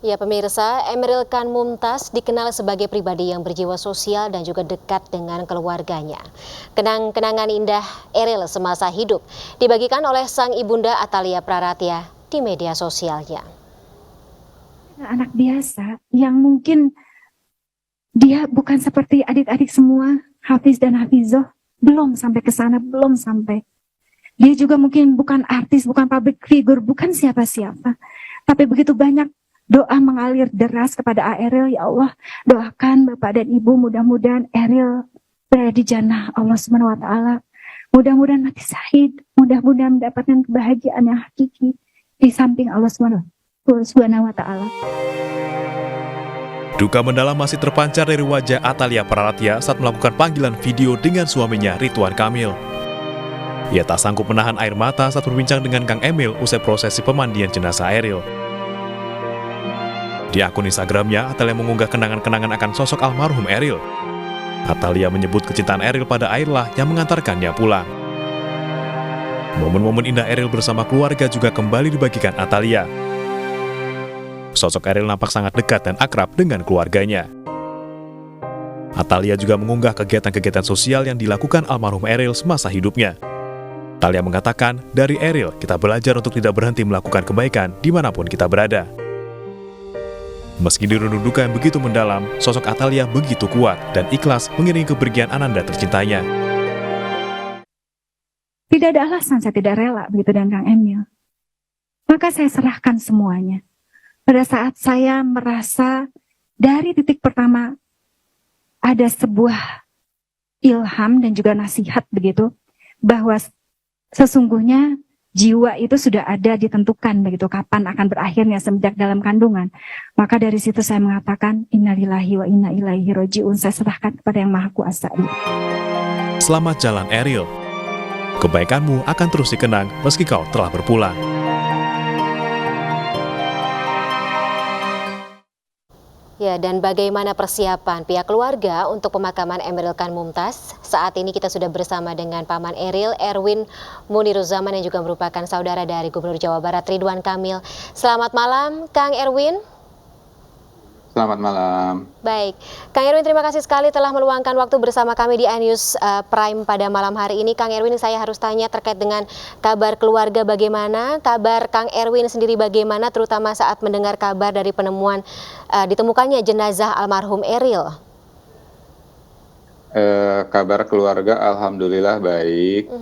Ya pemirsa, Emeril Khan Mumtaz dikenal sebagai pribadi yang berjiwa sosial dan juga dekat dengan keluarganya. Kenang-kenangan indah Eril semasa hidup dibagikan oleh sang ibunda Atalia Praratya di media sosialnya. Anak biasa yang mungkin dia bukan seperti adik-adik semua, Hafiz dan Hafizoh, belum sampai ke sana, belum sampai. Dia juga mungkin bukan artis, bukan public figure, bukan siapa-siapa. Tapi begitu banyak doa mengalir deras kepada Eril. Ya Allah, doakan Bapak dan Ibu, mudah-mudahan Eril berada di jannah Allah Subhanahu wa taala. Mudah-mudahan mati syahid, mudah-mudahan mendapatkan kebahagiaan yang hakiki di samping Allah Subhanahu wa taala. Duka mendalam masih terpancar dari wajah Atalia Praratya saat melakukan panggilan video dengan suaminya Ridwan Kamil. Ia tak sanggup menahan air mata saat berbincang dengan Kang Emil usai prosesi pemandian jenazah Eril. Di akun Instagramnya, Atalia mengunggah kenangan-kenangan akan sosok almarhum Eril. Atalia menyebut kecintaan Eril pada airlah yang mengantarkannya pulang. Momen-momen indah Eril bersama keluarga juga kembali dibagikan Atalia. Sosok Eril nampak sangat dekat dan akrab dengan keluarganya. Atalia juga mengunggah kegiatan-kegiatan sosial yang dilakukan almarhum Eril semasa hidupnya. Atalia mengatakan, dari Eril kita belajar untuk tidak berhenti melakukan kebaikan dimanapun kita berada. Meski dirundung duka yang begitu mendalam, sosok Atalia begitu kuat dan ikhlas mengiringi kepergian Ananda tercintanya. Tidak ada alasan saya tidak rela begitu dengan Kang Emil. Maka saya serahkan semuanya. Pada saat saya merasa dari titik pertama ada sebuah ilham dan juga nasihat begitu, bahwa sesungguhnya jiwa itu sudah ada ditentukan begitu kapan akan berakhirnya semenjak dalam kandungan. Maka dari situ saya mengatakan innalillahi wa inna ilaihi raji'un, saya serahkan kepada Yang Maha Kuasa. Selamat jalan Eril. Kebaikanmu akan terus dikenang meski kau telah berpulang. Ya, dan bagaimana persiapan pihak keluarga untuk pemakaman Emeril Khan Mumtaz? Saat ini kita sudah bersama dengan Paman Eril, Erwin Muniruzaman, yang juga merupakan saudara dari Gubernur Jawa Barat Ridwan Kamil. Selamat malam, Kang Erwin. Selamat malam. Baik, Kang Erwin, terima kasih sekali telah meluangkan waktu bersama kami di iNews Prime pada malam hari ini. Kang Erwin, saya harus tanya terkait dengan kabar keluarga bagaimana, kabar Kang Erwin sendiri bagaimana, terutama saat mendengar kabar dari penemuan ditemukannya jenazah almarhum Eril. Kabar keluarga alhamdulillah baik.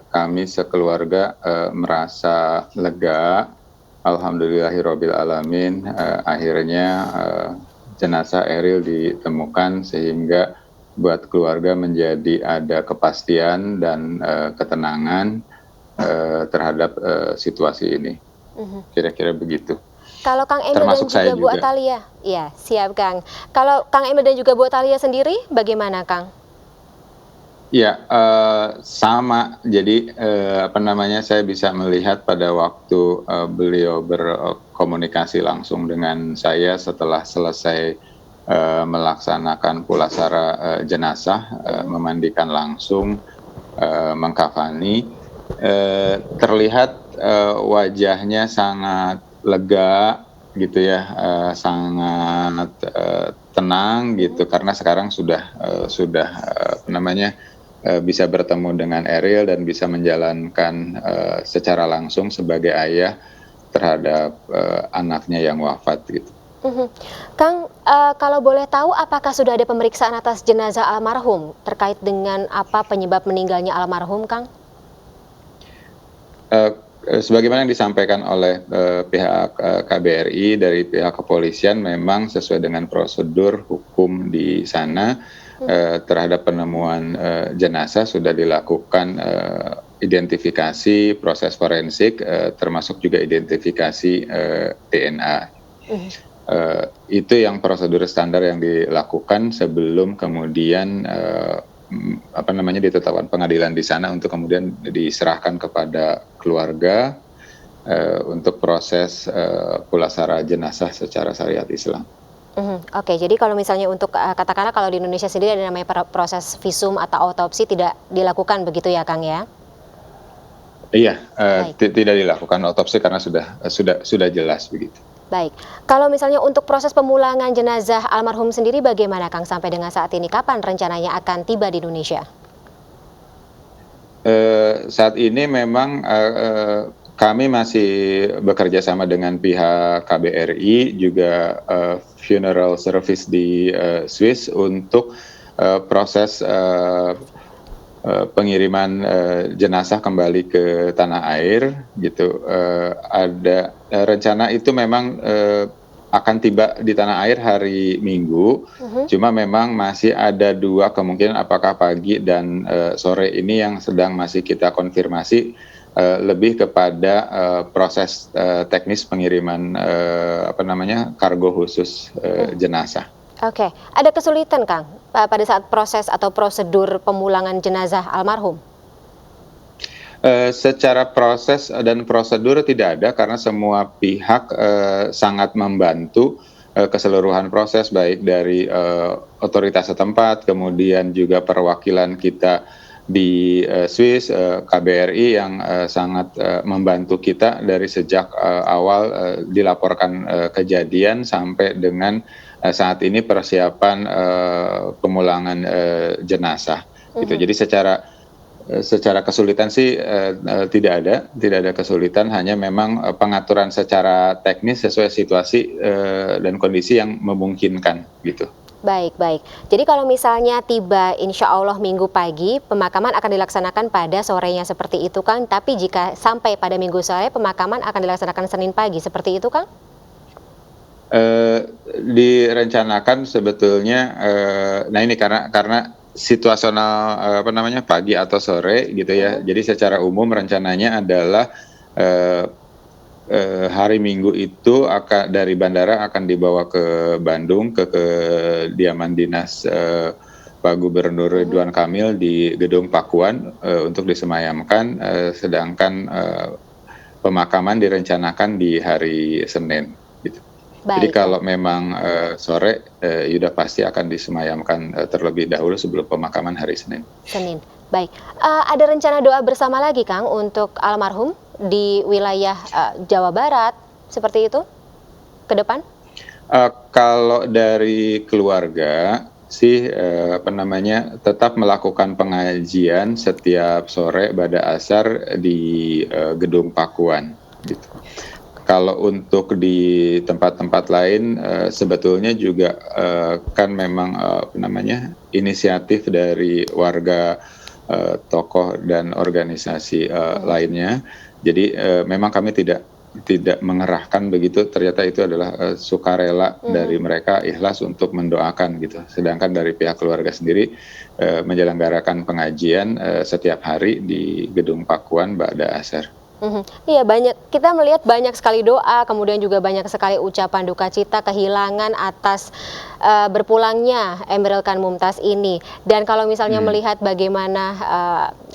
Kami sekeluarga merasa lega. Alhamdulillahirabbil alamin, akhirnya jenazah Eril ditemukan sehingga buat keluarga menjadi ada kepastian dan ketenangan terhadap situasi ini. Kira-kira begitu. Kalau Kang Emil Termasuk dan juga Bu juga. Atalia, ya siap Kang. Kalau Kang Emil dan juga Bu Atalia sendiri, bagaimana Kang? Ya, sama. Jadi saya bisa melihat pada waktu beliau berkomunikasi langsung dengan saya setelah selesai melaksanakan pulasara jenazah, memandikan langsung, mengkafani, terlihat wajahnya sangat lega gitu ya, sangat tenang gitu, karena sekarang sudah bisa bertemu dengan Eril dan bisa menjalankan secara langsung sebagai ayah terhadap anaknya yang wafat gitu. Kang, kalau boleh tahu apakah sudah ada pemeriksaan atas jenazah almarhum terkait dengan apa penyebab meninggalnya almarhum, Kang? Sebagaimana yang disampaikan oleh pihak KBRI dari pihak kepolisian, memang sesuai dengan prosedur hukum di sana, terhadap penemuan jenazah sudah dilakukan identifikasi, proses forensik, termasuk juga identifikasi DNA. Itu yang prosedur standar yang dilakukan sebelum kemudian ditetapkan pengadilan di sana untuk kemudian diserahkan kepada keluarga untuk proses pulasara jenazah secara syariat Islam. Oke, jadi kalau misalnya untuk katakanlah kalau di Indonesia sendiri ada namanya proses visum atau autopsi tidak dilakukan begitu ya Kang ya? Iya, tidak dilakukan autopsi karena sudah jelas begitu. Baik, kalau misalnya untuk proses pemulangan jenazah almarhum sendiri bagaimana Kang sampai dengan saat ini? Kapan rencananya akan tiba di Indonesia? Saat ini memang kami masih bekerja sama dengan pihak KBRI juga funeral service di Swiss untuk proses pengiriman jenazah kembali ke tanah air gitu. Ada rencana itu memang akan tiba di tanah air hari Minggu. Cuma memang masih ada dua kemungkinan apakah pagi dan sore ini yang sedang masih kita konfirmasi lebih kepada proses teknis pengiriman kargo khusus jenazah. Oke, ada kesulitan Kang pada saat proses atau prosedur pemulangan jenazah almarhum? Secara proses dan prosedur tidak ada karena semua pihak sangat membantu keseluruhan proses baik dari otoritas setempat, kemudian juga perwakilan kita di Swiss, KBRI yang sangat membantu kita dari sejak awal dilaporkan kejadian sampai dengan saat ini persiapan pemulangan jenazah. Gitu. Jadi secara kesulitan sih tidak ada kesulitan, hanya memang pengaturan secara teknis sesuai situasi dan kondisi yang memungkinkan gitu. Baik. Jadi kalau misalnya tiba insya Allah Minggu pagi, pemakaman akan dilaksanakan pada sorenya seperti itu Kang, tapi jika sampai pada Minggu sore, pemakaman akan dilaksanakan Senin pagi, seperti itu Kang? Direncanakan sebetulnya, nah ini karena situasional pagi atau sore gitu ya. Jadi secara umum rencananya adalah hari Minggu itu dari bandara akan dibawa ke Bandung ke kediaman dinas Pak Gubernur Ridwan Kamil di Gedung Pakuan untuk disemayamkan, sedangkan pemakaman direncanakan di hari Senin gitu. Jadi kalau memang sore, Yuda pasti akan disemayamkan terlebih dahulu sebelum pemakaman hari Senin. Baik. Ada rencana doa bersama lagi Kang untuk almarhum di wilayah Jawa Barat seperti itu ke depan? Kalau dari keluarga sih tetap melakukan pengajian setiap sore pada asar di Gedung Pakuan gitu. Kalau untuk di tempat-tempat lain sebetulnya juga kan memang inisiatif dari warga, tokoh dan organisasi lainnya. Jadi memang kami tidak mengerahkan begitu, ternyata itu adalah sukarela dari mereka, ikhlas untuk mendoakan gitu. Sedangkan dari pihak keluarga sendiri menyelenggarakan pengajian setiap hari di Gedung Pakuan ba'da asar. Iya, kita melihat banyak sekali doa, kemudian juga banyak sekali ucapan duka cita kehilangan atas berpulangnya Emeril Khan Mumtaz ini. Dan kalau misalnya melihat bagaimana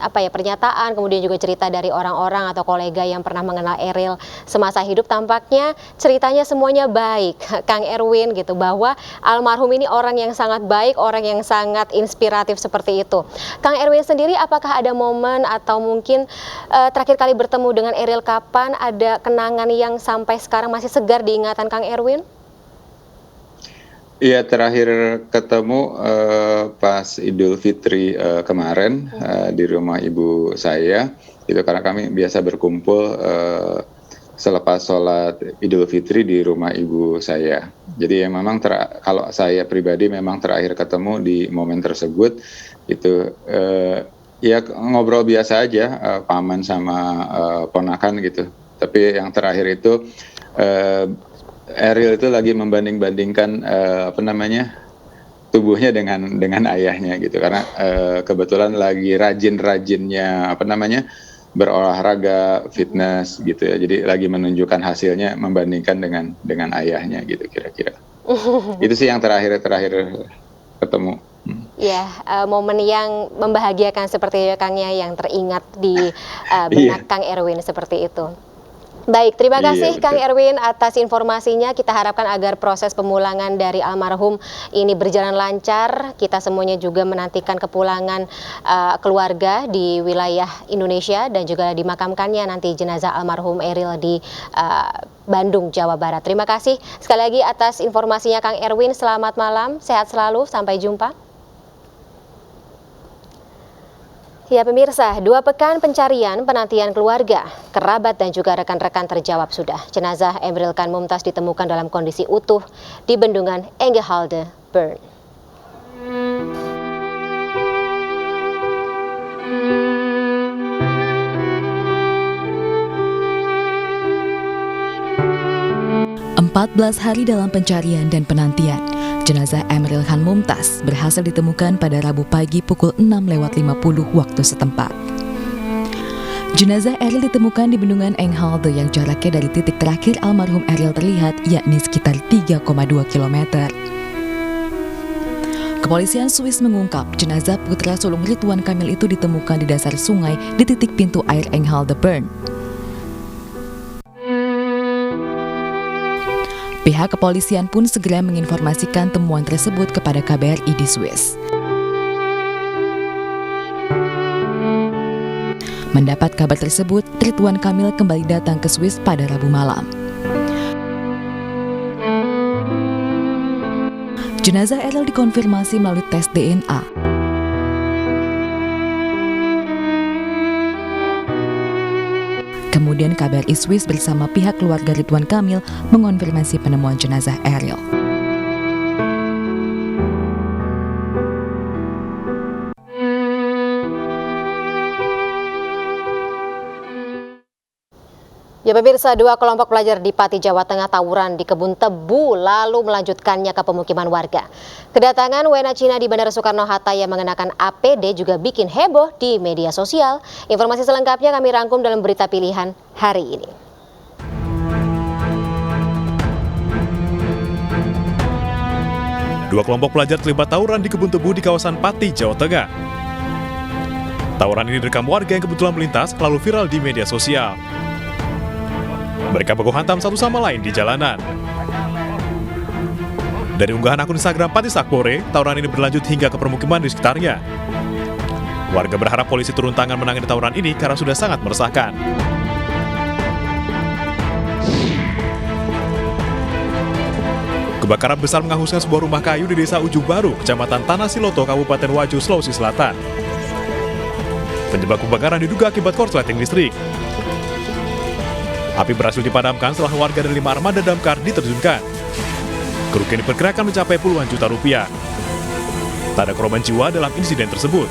pernyataan, kemudian juga cerita dari orang-orang atau kolega yang pernah mengenal Eril semasa hidup, tampaknya ceritanya semuanya baik, Kang Erwin gitu, bahwa almarhum ini orang yang sangat baik, orang yang sangat inspiratif seperti itu. Kang Erwin sendiri, apakah ada momen atau mungkin terakhir kali bertemu dengan Eril kapan, ada kenangan yang sampai sekarang masih segar di ingatan Kang Erwin? Iya, terakhir ketemu pas Idul Fitri kemarin di rumah ibu saya. Itu karena kami biasa berkumpul selepas sholat Idul Fitri di rumah ibu saya. Jadi ya memang kalau saya pribadi memang terakhir ketemu di momen tersebut itu ya ngobrol biasa aja, paman sama ponakan gitu. Tapi yang terakhir itu Eril itu lagi membanding-bandingkan tubuhnya dengan ayahnya gitu, karena kebetulan lagi rajin-rajinnya berolahraga, fitness gitu ya. Jadi lagi menunjukkan hasilnya membandingkan dengan ayahnya gitu kira-kira. Itu sih yang terakhir ketemu. Ya, momen yang membahagiakan seperti itu Kang ya, yang teringat di benak Kang Erwin seperti itu. Baik, terima Iya, kasih Kang betul. Erwin atas informasinya. Kita harapkan agar proses pemulangan dari almarhum ini berjalan lancar. Kita semuanya juga menantikan kepulangan keluarga di wilayah Indonesia dan juga dimakamkannya nanti jenazah almarhum Eril di Bandung, Jawa Barat. Terima kasih sekali lagi atas informasinya Kang Erwin. Selamat malam, sehat selalu, sampai jumpa. Ya pemirsa, 2 pekan pencarian penantian keluarga, kerabat dan juga rekan-rekan terjawab sudah. Jenazah Emeril Khan Mumtaz ditemukan dalam kondisi utuh di bendungan Engehalde, Bern. Empat 14 hari dalam pencarian dan penantian, jenazah Emeril Khan Mumtaz berhasil ditemukan pada Rabu pagi pukul 6:50 waktu setempat. Jenazah Eril ditemukan di bendungan Enghalde yang jaraknya dari titik terakhir almarhum Eril terlihat, yakni sekitar 3,2 km. Kepolisian Swiss mengungkap jenazah putra sulung Ridwan Kamil itu ditemukan di dasar sungai di titik pintu air Enghalde, Bern. Pihak kepolisian pun segera menginformasikan temuan tersebut kepada KBRI di Swiss. Mendapat kabar tersebut, Ridwan Kamil kembali datang ke Swiss pada Rabu malam. Jenazah Eril dikonfirmasi melalui tes DNA. Kemudian KBRI Swiss bersama pihak keluarga Ridwan Kamil mengonfirmasi penemuan jenazah Eril. Ya pemirsa, 2 kelompok pelajar di Pati, Jawa Tengah tawuran di kebun tebu lalu melanjutkannya ke pemukiman warga. Kedatangan WNA Cina di Bandara Soekarno-Hatta yang mengenakan APD juga bikin heboh di media sosial. Informasi selengkapnya kami rangkum dalam berita pilihan hari ini. Dua kelompok pelajar terlibat tawuran di kebun tebu di kawasan Pati, Jawa Tengah. Tawuran ini direkam warga yang kebetulan melintas lalu viral di media sosial. Mereka baku hantam satu sama lain di jalanan. Dari unggahan akun Instagram Pati Sakpore, tawuran ini berlanjut hingga ke permukiman di sekitarnya. Warga berharap polisi turun tangan menangani tawuran ini karena sudah sangat meresahkan. Kebakaran besar menghanguskan sebuah rumah kayu di Desa Ujung Baru, Kecamatan Tanah Siloto, Kabupaten Wajo, Sulawesi Selatan. Penyebab kebakaran diduga akibat korsleting listrik. Api berhasil dipadamkan setelah warga dan 5 armada damkar diterjunkan. Kerugian diperkirakan mencapai puluhan juta rupiah. Tak ada korban jiwa dalam insiden tersebut.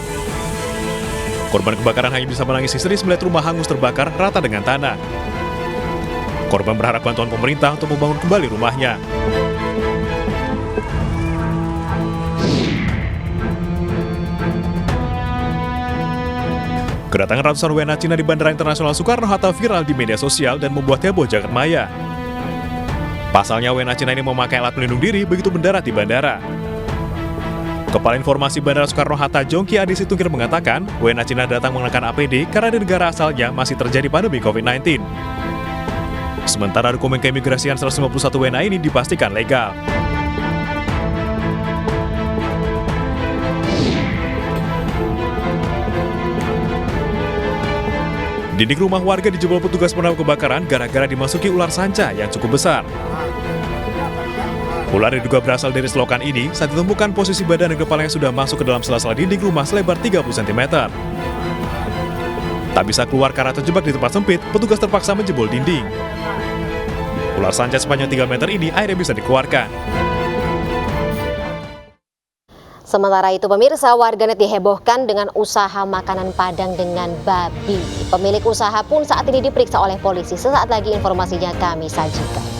Korban kebakaran hanya bisa menangis histeris melihat rumah hangus terbakar rata dengan tanah. Korban berharap bantuan pemerintah untuk membangun kembali rumahnya. Kedatangan ratusan WNA Cina di Bandara Internasional Soekarno-Hatta viral di media sosial dan membuat heboh jagat maya. Pasalnya WNA Cina ini memakai alat pelindung diri begitu mendarat di bandara. Kepala Informasi Bandara Soekarno-Hatta Jongki Adi Situngkir mengatakan, WNA Cina datang mengenakan APD karena di negara asalnya masih terjadi pandemi COVID-19. Sementara dokumen keimigrasian 151 WNA ini dipastikan legal. Dinding rumah warga dijebol petugas pemadam kebakaran gara-gara dimasuki ular sanca yang cukup besar. Ular diduga berasal dari selokan ini saat ditemukan posisi badan dan kepalanya sudah masuk ke dalam sela-sela dinding rumah selebar 30 cm. Tak bisa keluar karena terjebak di tempat sempit, petugas terpaksa menjebol dinding. Ular sanca sepanjang 3 meter ini akhirnya bisa dikeluarkan. Sementara itu pemirsa, warganet dihebohkan dengan usaha makanan Padang dengan babi. Pemilik usaha pun saat ini diperiksa oleh polisi. Sesaat lagi informasinya kami sajikan.